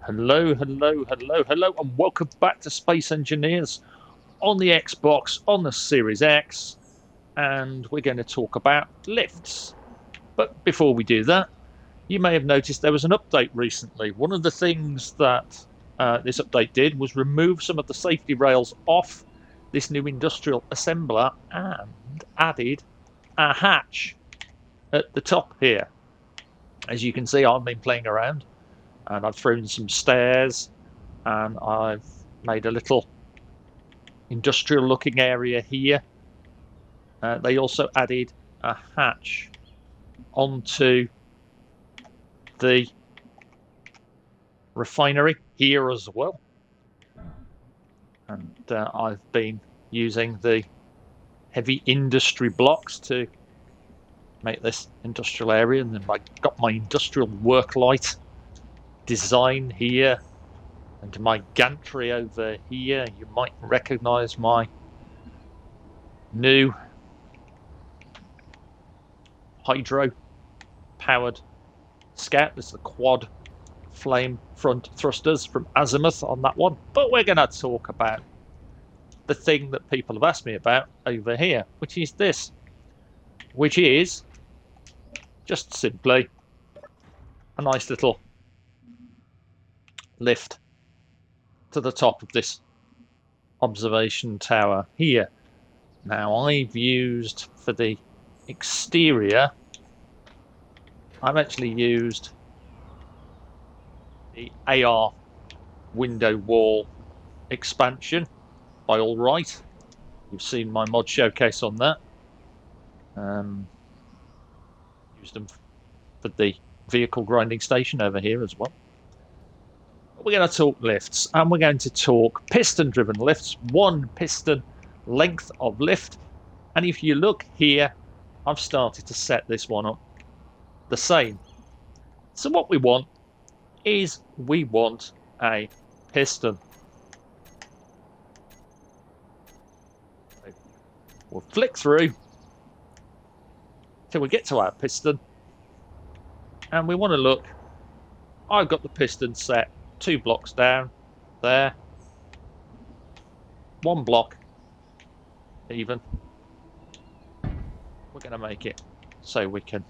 Hello, hello, hello, hello, and welcome back to Space Engineers on the Xbox, on the Series X, and we're going to talk about lifts. But before we do that, you may have noticed there was an update recently. One of the things that this update did was remove some of the safety rails off this new industrial assembler and added a hatch at the top here. As you can see, I've been playing around and I've thrown some stairs and I've made a little industrial looking area here. They also added a hatch onto the refinery here as well. And I've been using the heavy industry blocks to make this industrial area, and then I got my industrial work light design here and my gantry over here. You might recognize my new hydro powered Scout. This is the quad flame front thrusters from Azimuth on that one, but we're going to talk about the thing that people have asked me about over here, which is this, which is just simply a nice little lift to the top of this observation tower here. Now, I've used for the exterior, I've actually used the AR window wall expansion by Allright. You've seen my mod showcase on that. Used them for the vehicle grinding station over here as well. But we're going to talk lifts, and we're going to talk piston driven lifts, one piston length of lift. And if you look here, I've started to set this one up the same. So what we want is we want a piston. We'll flick through till we get to our piston, and we want to look. I've got the piston set 2 blocks down there, 1 block even. We're going to make it so we can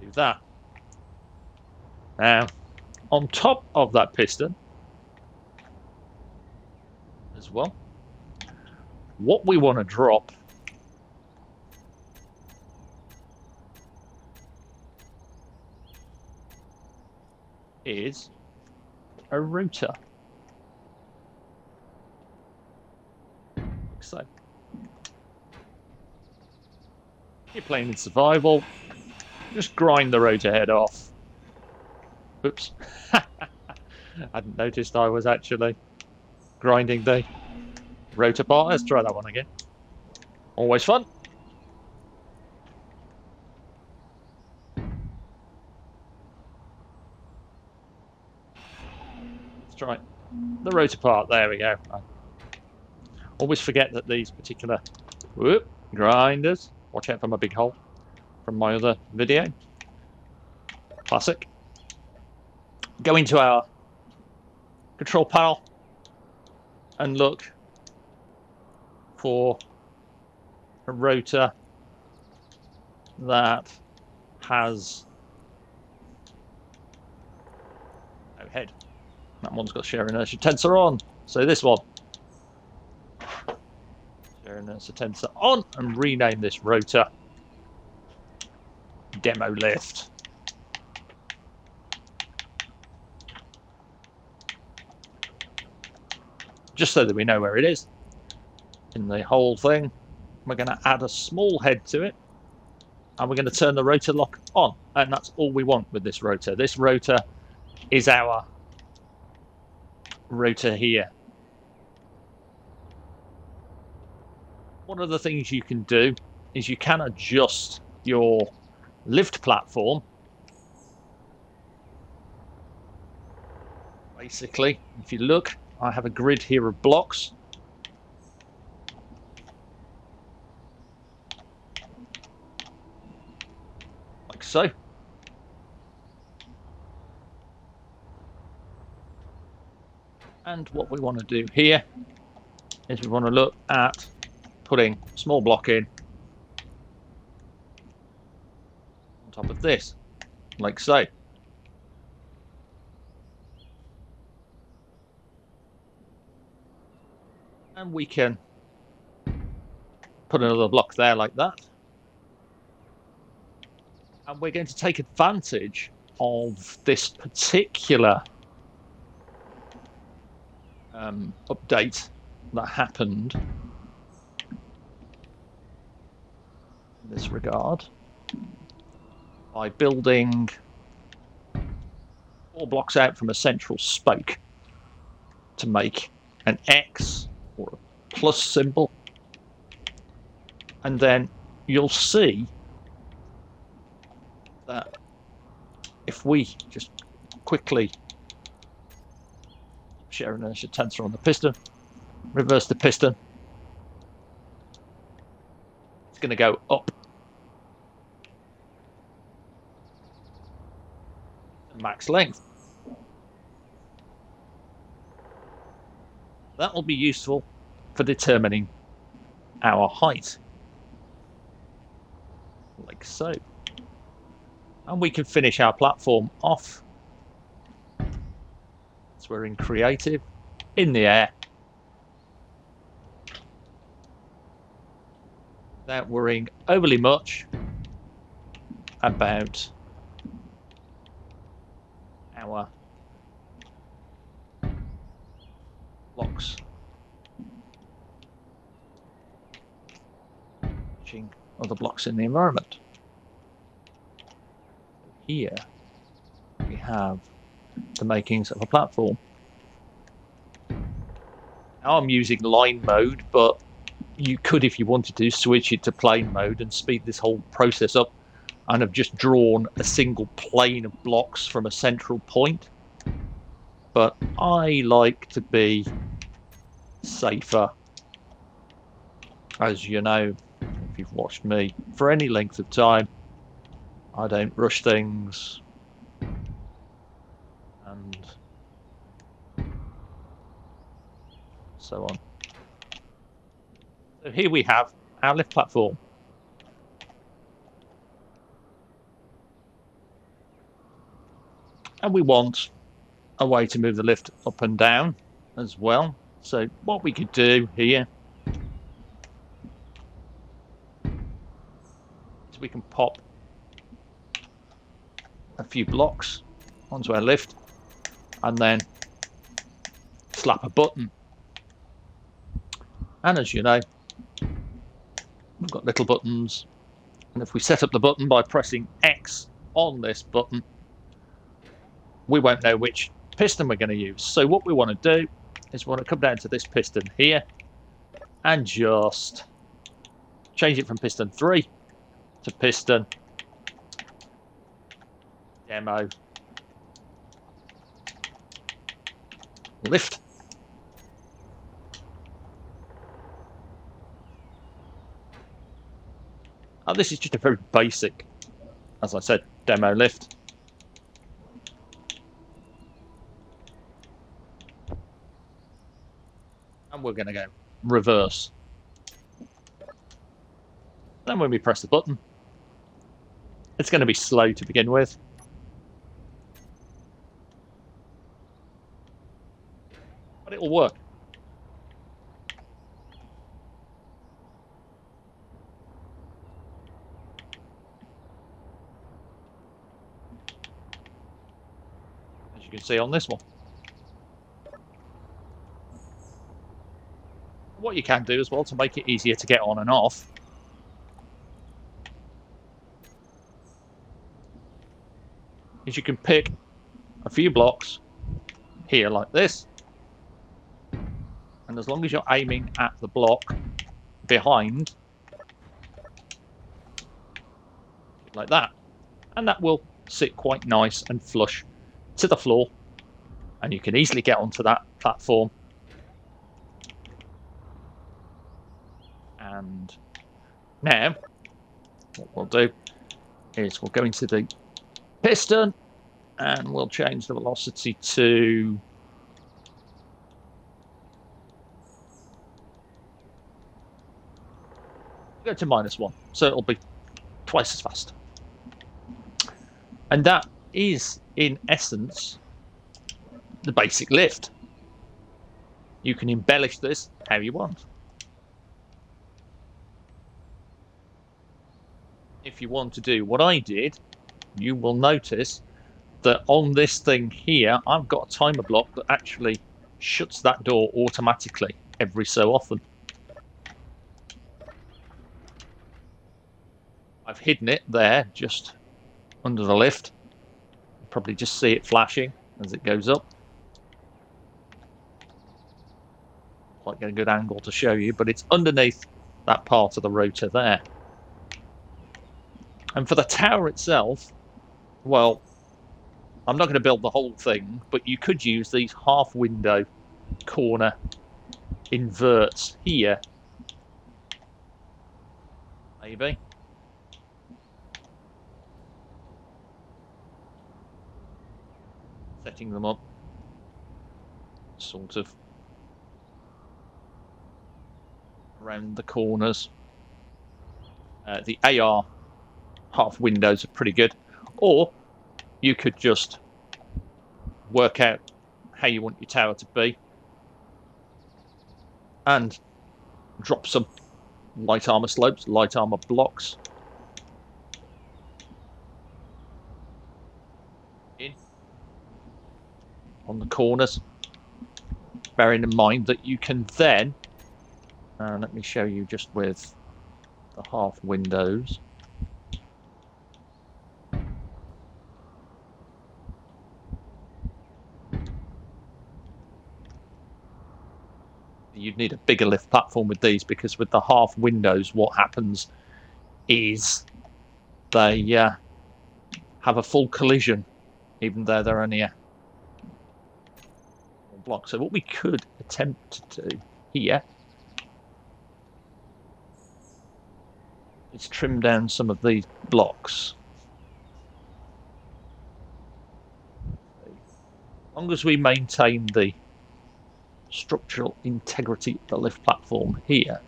do that. Now, on top of that piston as well, what we want to drop is a rotor. Like so. You're playing in survival, just grind the rotor head off. Oops. I hadn't noticed I was actually grinding the rotor part. Let's try that one again. Always fun. Let's try the rotor part. There we go. I always forget that these particular grinders, watch out for my big hole from my other video. Classic. Go into our control panel and look for a rotor that has no head. That one's got shear inertia tensor on. So this one, shear inertia tensor on, and rename this rotor Demo Lift. Just so that we know where it is in the whole thing. We're going to add a small head to it, and we're going to turn the rotor lock on, and that's all we want with this rotor. This rotor is our rotor here. One of the things you can do is you can adjust your lift platform. Basically, if you look, I have a grid here of blocks. Like so. And what we want to do here is we want to look at putting a small block in on top of this, like so. And we can put another block there like that. And we're going to take advantage of this particular update that happened in this regard by building 4 blocks out from a central spoke to make an X or a plus symbol. And then you'll see that if we just quickly share inertia tensor on the piston, reverse the piston, it's going to go up. Max length. That will be useful for determining our height, like so. And we can finish our platform off. So we're in creative, in the air, without worrying overly much about our blocks touching other blocks in the environment. Here we have the makings of a platform. Now I'm using line mode, but you could, if you wanted to, switch it to plane mode and speed this whole process up, and have just drawn a single plane of blocks from a central point. But I like to be safer, as you know, if you've watched me for any length of time. I don't rush things, and so on. So here we have our lift platform. And we want a way to move the lift up and down as well. So what we could do here is we can pop a few blocks onto our lift and then slap a button. And as you know, we've got little buttons, and if we set up the button by pressing X on this button, we won't know which piston we're going to use. So what we want to do is we want to come down to this piston here and just change it from piston 3 to piston demo lift. Now this is just a very basic, as I said, demo lift. And we're going to go reverse. Then when we press the button, it's going to be slow to begin with. But it will work. As you can see on this one. What you can do as well to make it easier to get on and off is you can pick a few blocks here like this, and as long as you're aiming at the block behind, like that, and that will sit quite nice and flush to the floor, and you can easily get onto that platform. And now what we'll do is we'll go into the piston and we'll change the velocity to Go to -1, so it'll be twice as fast. And that is, in essence, the basic lift. You can embellish this how you want. If you want to do what I did, you will notice that on this thing here, I've got a timer block that actually shuts that door automatically every so often. I've hidden it there, just under the lift. You probably just see it flashing as it goes up. Quite get a good angle to show you, but it's underneath that part of the rotor there. And for the tower itself, well, I'm not going to build the whole thing, but you could use these half window corner inverts here. Maybe. Setting them up sort of around the corners. The AR half windows are pretty good. Or you could just work out how you want your tower to be and drop some light armor slopes, light armor blocks in on the corners, bearing in mind that you can then, let me show you just with the half windows. You'd need a bigger lift platform with these, because with the half windows, what happens is they have a full collision, even though they're only a block. So what we could attempt to do here is trim down some of these blocks. As long as we maintain the structural integrity of the lift platform here,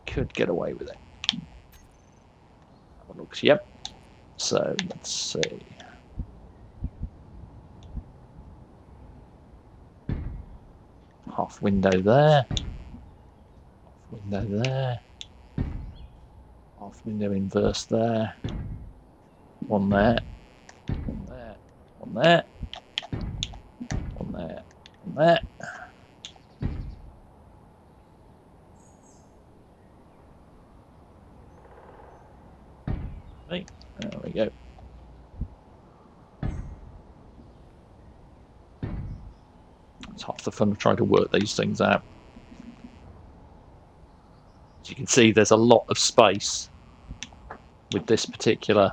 could get away with it. That one looks, yep. So let's see. Half window there. Half window there. Half window inverse there. One there. One there. One there. One there. One there. Right, there we go. It's half the fun of trying to work these things out. As you can see, there's a lot of space with this particular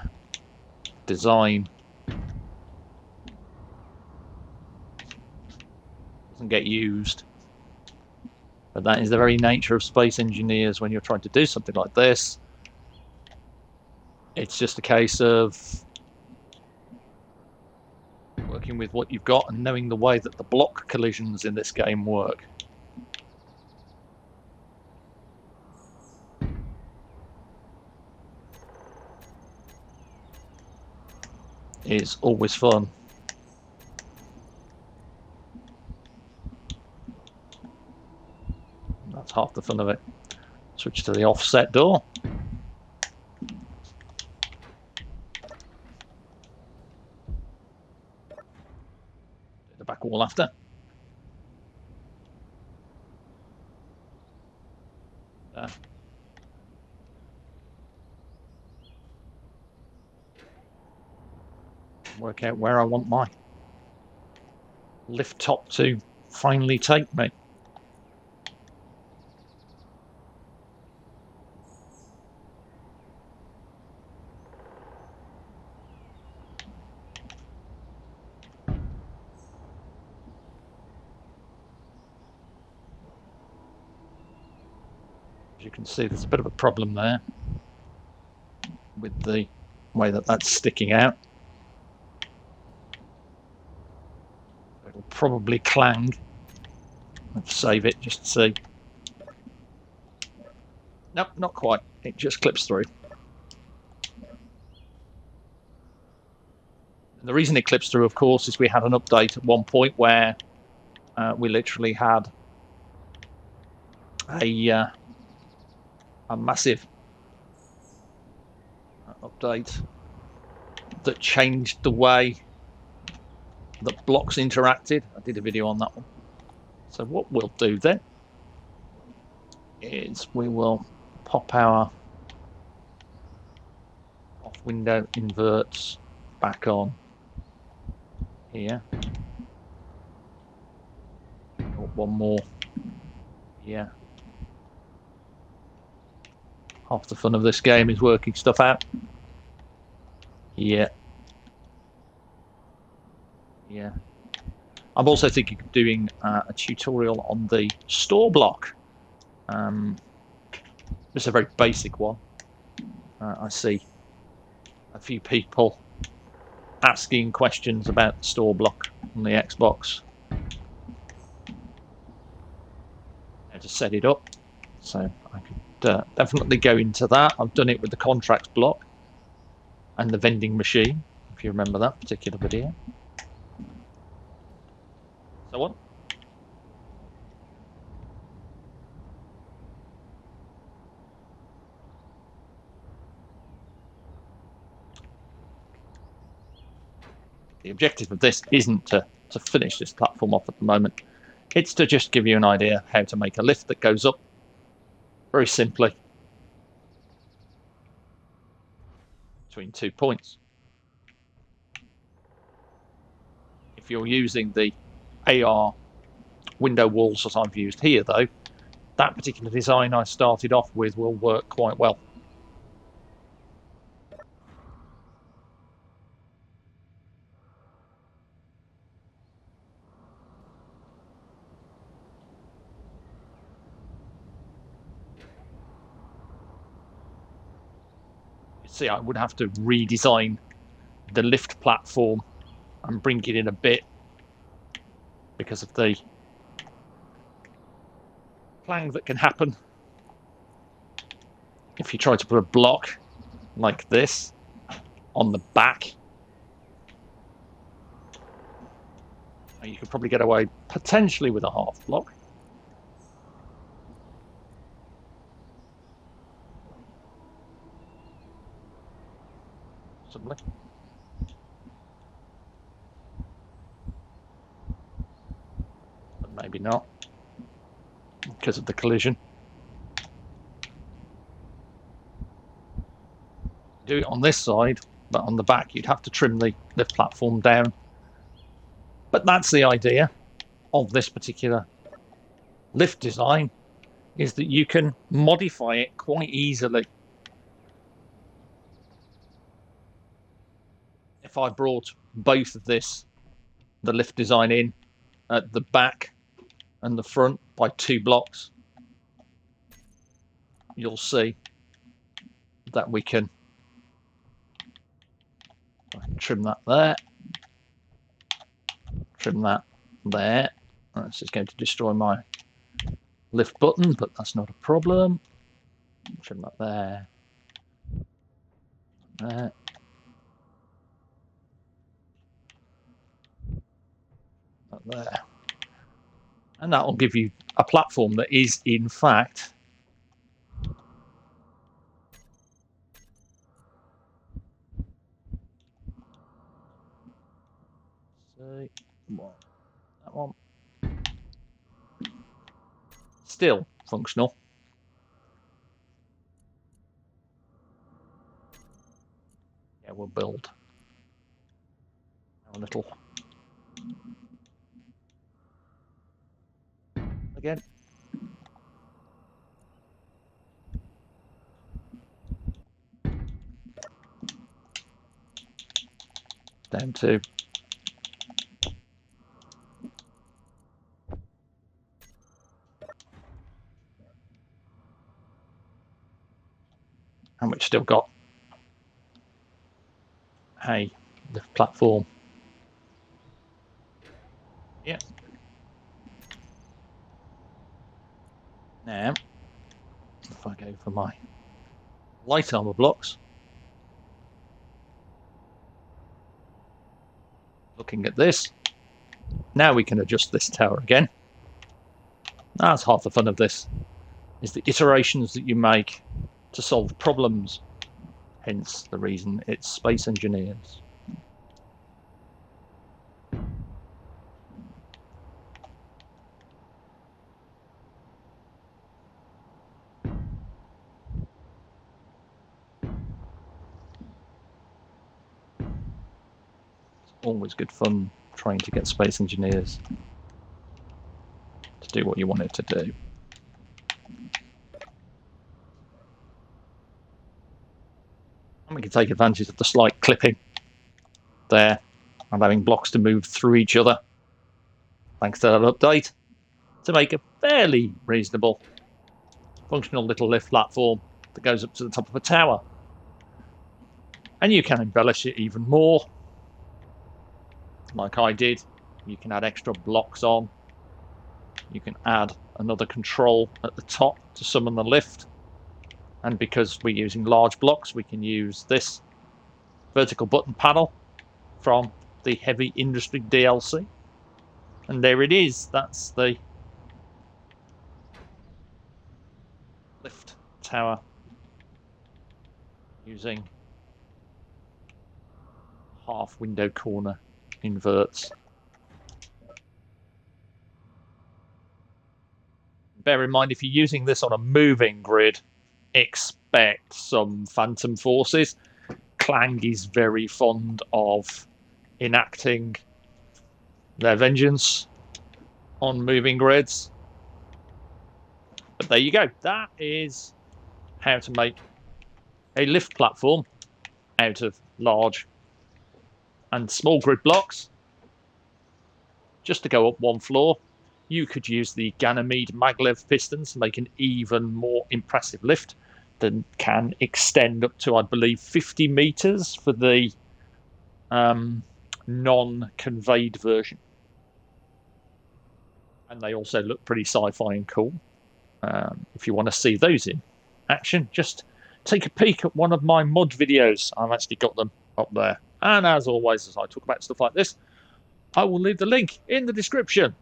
design. Doesn't get used. But that is the very nature of Space Engineers when you're trying to do something like this. It's just a case of working with what you've got and knowing the way that the block collisions in this game work. It's always fun. That's half the fun of it. Switch to the offset door. The back wall after. There. Work out where I want my lift top to finally take me. As you can see, there's a bit of a problem there with the way that that's sticking out. It'll probably clang. Let's save it just to see. Nope, not quite. It just clips through. And the reason it clips through, of course, is we had an update at one point where we literally had a massive update that changed the way that blocks interacted. I did a video on that one. So what we'll do then is we will pop our off window inverts back on here. One more here. Half the fun of this game is working stuff out. Yeah. Yeah. I'm also thinking of doing a tutorial on the store block. Just a very basic one. I see a few people asking questions about the store block on the Xbox. How to set it up. So I could definitely go into that. I've done it with the contracts block and the vending machine, if you remember that particular video. So on. The objective of this isn't to finish this platform off at the moment. It's to just give you an idea how to make a lift that goes up very simply between 2 points. If you're using the AR window walls that I've used here, though, that particular design I started off with will work quite well. You see, I would have to redesign the lift platform and bring it in a bit because of the clang that can happen if you try to put a block like this on the back. You could probably get away potentially with a half block. Possibly. But maybe not, because of the collision. Do it on this side, but on the back you'd have to trim the lift platform down. But that's the idea of this particular lift design, is that you can modify it quite easily. If I brought both of this, the lift design in at the back and the front by 2 blocks, you'll see that we can trim that there, trim that there. This is going to destroy my lift button, but that's not a problem. Trim that there, there. There. And that will give you a platform that is, in fact, that one, still functional. Yeah, we'll build a little again. Down to and we've still got the platform. Yeah. Now if I go for my light armor blocks, looking at this, now we can adjust this tower again. That's half the fun of this, is the iterations that you make to solve problems. Hence the reason it's Space Engineers. Always good fun trying to get Space Engineers to do what you want it to do. And we can take advantage of the slight clipping there and having blocks to move through each other, thanks to that update, to make a fairly reasonable, functional little lift platform that goes up to the top of a tower. And you can embellish it even more, like I did. You can add extra blocks on. You can add another control at the top to summon the lift. And because we're using large blocks, we can use this vertical button panel from the Heavy Industry DLC. And there it is. That's the lift tower using half window corner inverts. Bear in mind, if you're using this on a moving grid, expect some phantom forces. Clang is very fond of enacting their vengeance on moving grids. But there you go. That is how to make a lift platform out of large and small grid blocks just to go up one floor. You could use the Ganymede maglev pistons to make an even more impressive lift that can extend up to, I believe, 50 meters for the non-conveyed version. And they also look pretty sci-fi and cool. If you want to see those in action, just take a peek at one of my mod videos. I've actually got them up there. And as always, as I talk about stuff like this, I will leave the link in the description.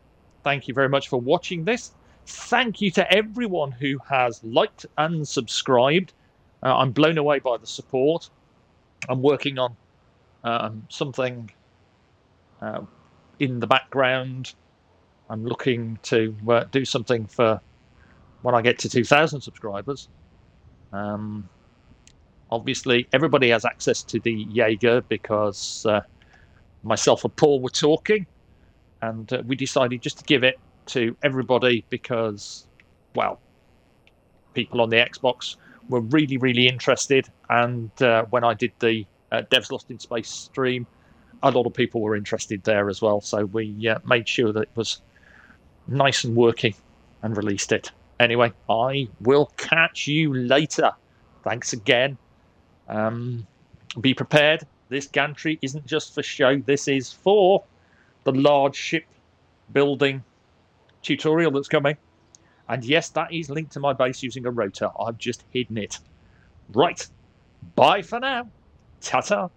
Thank you very much for watching this. Thank you to everyone who has liked and subscribed. I'm blown away by the support. I'm working on something in the background. I'm looking to do something for when I get to 2,000 subscribers. Obviously, everybody has access to the Jaeger because myself and Paul were talking, and we decided just to give it to everybody because, well, people on the Xbox were really, really interested. And when I did the Devs Lost in Space stream, a lot of people were interested there as well. So we made sure that it was nice and working and released it. Anyway, I will catch you later. Thanks again. Be prepared. This gantry isn't just for show. This is for the large ship building tutorial that's coming. And yes, that is linked to my base using a rotor. I've just hidden it. Right. Bye for now. Ta-ta.